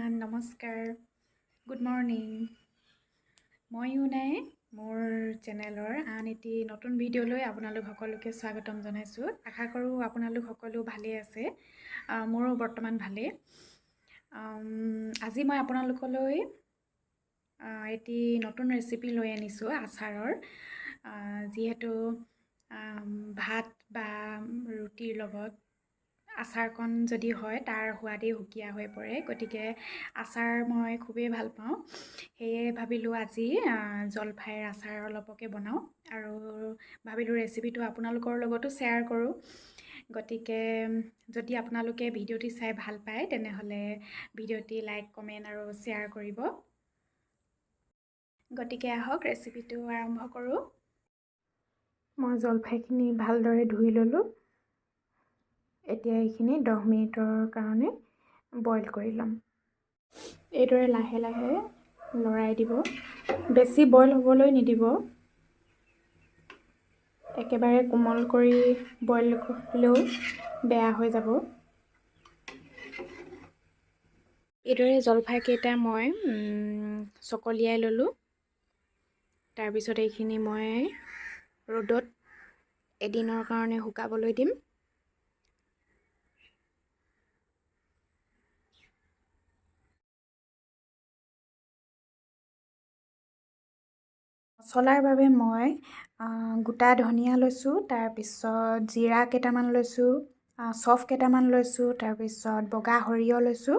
everyone, নমস্কাৰ, good morning. ময়ো নাই মোৰ চেনেলৰ আন এটি নতুন ভিডিঅ'লৈ আপোনালোক সকলোকে স্বাগতম জনাইছোঁ। আশা কৰোঁ আপোনালোক সকলো ভালেই আছে। মোৰো বৰ্তমান ভালেই। আজি মই আপোনালোকলৈ এটি নতুন ৰেচিপি লৈ আনিছোঁ আচাৰৰ। যিহেতু ভাত বা ৰুটিৰ লগত আচাৰকণ যদি হয় তাৰ সোৱাদেই সুকীয়া হৈ পৰে, গতিকে আচাৰ মই খুবেই ভাল পাওঁ। সেয়ে ভাবিলোঁ আজি জলফাইৰ আচাৰ অলপকে বনাওঁ আৰু ভাবিলোঁ ৰেচিপিটো আপোনালোকৰ লগতো শ্বেয়াৰ কৰোঁ। গতিকে যদি আপোনালোকে ভিডিঅ'টি চাই ভাল পায় তেনেহ'লে ভিডিঅ'টি লাইক, কমেণ্ট আৰু শ্বেয়াৰ কৰিব। গতিকে আহক ৰেচিপিটো আৰম্ভ কৰোঁ। মই জলফাইখিনি ভালদৰে ধুই ল'লোঁ। এতিয়া এইখিনি 10 মিনিটৰ কাৰণে বইল কৰি ল'ম। এইদৰে লাহে লাহে লৰাই দিব, বেছি বইল হ'বলৈ নিদিব। একেবাৰে কোমল কৰি বইল হ'লেও বেয়া হৈ যাব। এইদৰে জলফাইকেইটা মই চকলিয়াই ল'লোঁ। তাৰপিছত এইখিনি মই ৰ'দত এদিনৰ কাৰণে শুকাবলৈ দিম। মছলাৰ বাবে মই গোটা ধনিয়া লৈছোঁ, তাৰপিছত জিৰা কেইটামান লৈছোঁ, চফ কেইটামান লৈছোঁ, তাৰপিছত বগা সৰিয়হ লৈছোঁ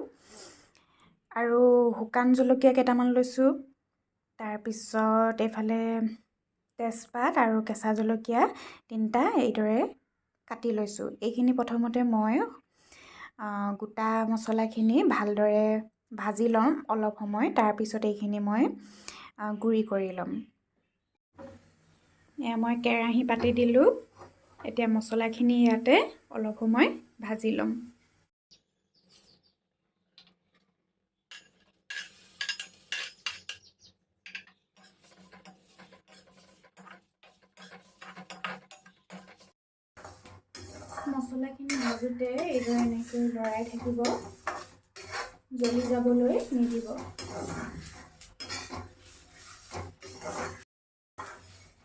আৰু শুকান জলকীয়া কেইটামান লৈছোঁ। তাৰপিছত এইফালে তেজপাত আৰু কেঁচা জলকীয়া 3টা এইদৰে কাটি লৈছোঁ। এইখিনি প্ৰথমতে মই গোটা মছলাখিনি ভালদৰে ভাজি ল'ম অলপ সময়, তাৰপিছত এইখিনি মই গুড়ি কৰি ল'ম। মই কেৰাহী পাতি দিলোঁ। এতিয়া মছলাখিনি ইয়াতে অলপ সময় ভাজি ল'ম। মছলাখিনি ভাজোঁতে এইদৰে এনেকৈ লৰাই থাকিব, জ্বলি যাবলৈ নিদিব।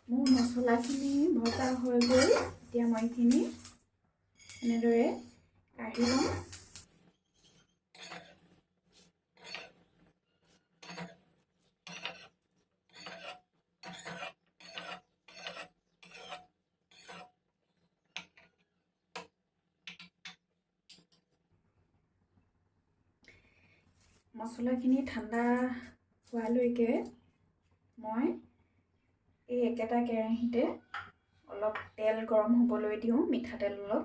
মোৰ মছলাখিনি ভজা হৈ গ'ল। এতিয়া মই এইখিনি এনেদৰে কাঢ়ি ল'ম। মছলাখিনি ঠাণ্ডা হোৱালৈকে মই এই একেটা কেৰাহীতে অলপ তেল গৰম হ'বলৈ দিওঁ, মিঠাতেল অলপ।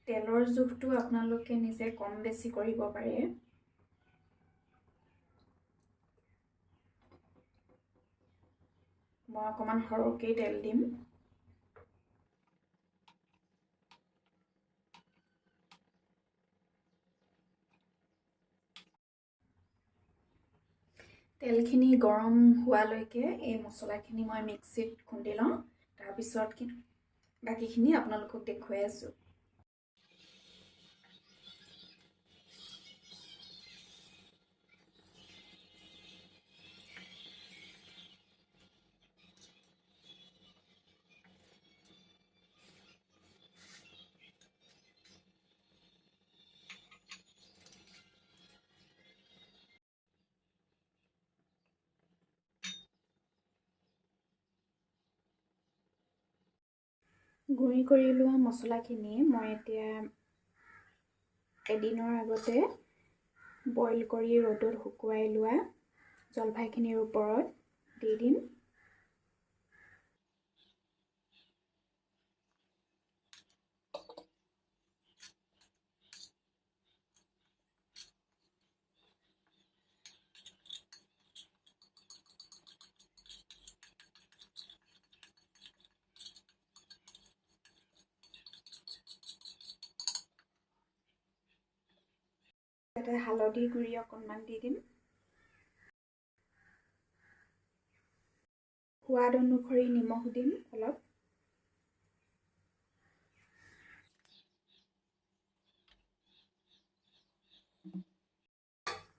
তেলৰ জোখটো আপোনালোকে নিজে কম বেছি কৰিব পাৰে। মই অকণমান সৰহকৈ তেল দিম। তেলখিনি গৰম হোৱালৈকে এই মছলাখিনি মই মিক্সিত খুন্দি লওঁ। তাৰপিছত বাকীখিনি আপোনালোকক দেখুৱাই আছোঁ। গুড়ি কৰি লোৱা মছলাখিনি মই এতিয়া এদিনৰ আগতে বইল কৰি ৰ'দত শুকুৱাই লোৱা জলফাইখিনিৰ ওপৰত দি দিম। তাতে হালধি গুড়ি অকণমান দি দিম। সোৱাদ অনুসৰি নিমখ দিম অলপ।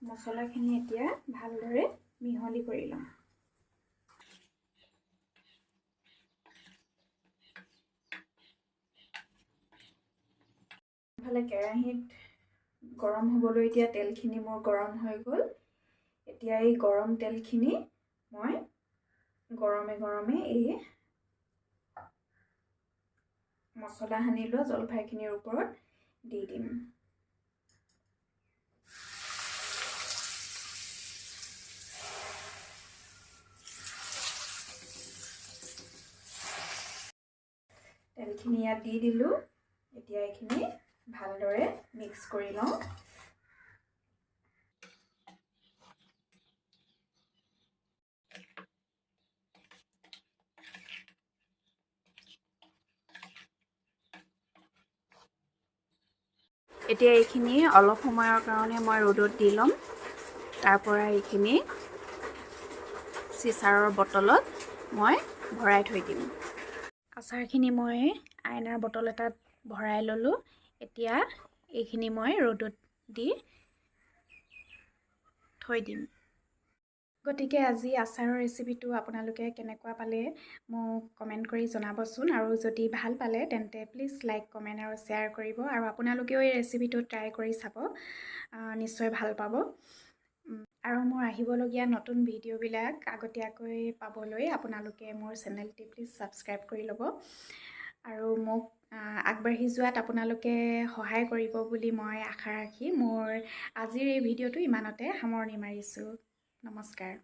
মছলাখিনি এতিয়া ভালদৰে মিহলি কৰি ল'ম। ইফালে কেৰাহীত গৰম হ'বলৈ এতিয়া তেলখিনি মোৰ গৰম হৈ গ'ল। এতিয়া এই গৰম তেলখিনি মই গৰমে গৰমে এই মছলা সানি লোৱা জলফাইখিনিৰ ওপৰত দি দিম। তেলখিনি ইয়াত দি দিলোঁ। এতিয়া এইখিনি ভালদৰে মিক্স কৰি লওঁ। এতিয়া এইখিনি অলপ সময়ৰ কাৰণে মই ৰ'দত দি ল'ম। তাৰ পৰা এইখিনি চিচাৰৰ বটলত মই ভৰাই থৈ দিম। আচাৰখিনি মই আইনাৰ বটল এটাত ভৰাই ল'লোঁ। এতিয়া এইখিনি মই ৰ'দত দি থৈ দিম। গতিকে আজি আচাৰৰ ৰেচিপিটো আপোনালোকে কেনেকুৱা পালে মোক কমেণ্ট কৰি জনাবচোন। আৰু যদি ভাল পালে তেন্তে প্লিজ লাইক, কমেণ্ট আৰু শ্বেয়াৰ কৰিব। আৰু আপোনালোকেও এই ৰেচিপিটো ট্ৰাই কৰি চাব, নিশ্চয় ভাল পাব। আৰু মোৰ আহিবলগীয়া নতুন ভিডিঅ'বিলাক আগতীয়াকৈ পাবলৈ আপোনালোকে মোৰ চেনেলটি প্লিজ ছাবস্ক্ৰাইব কৰি ল'ব। আৰু মোক আগবাঢ়ি যোৱাত আপোনালোকে সহায় কৰিব বুলি মই আশা ৰাখি মোৰ আজিৰ এই ভিডিঅ'টো ইমানতে সামৰণি মাৰিছোঁ। নমস্কাৰ।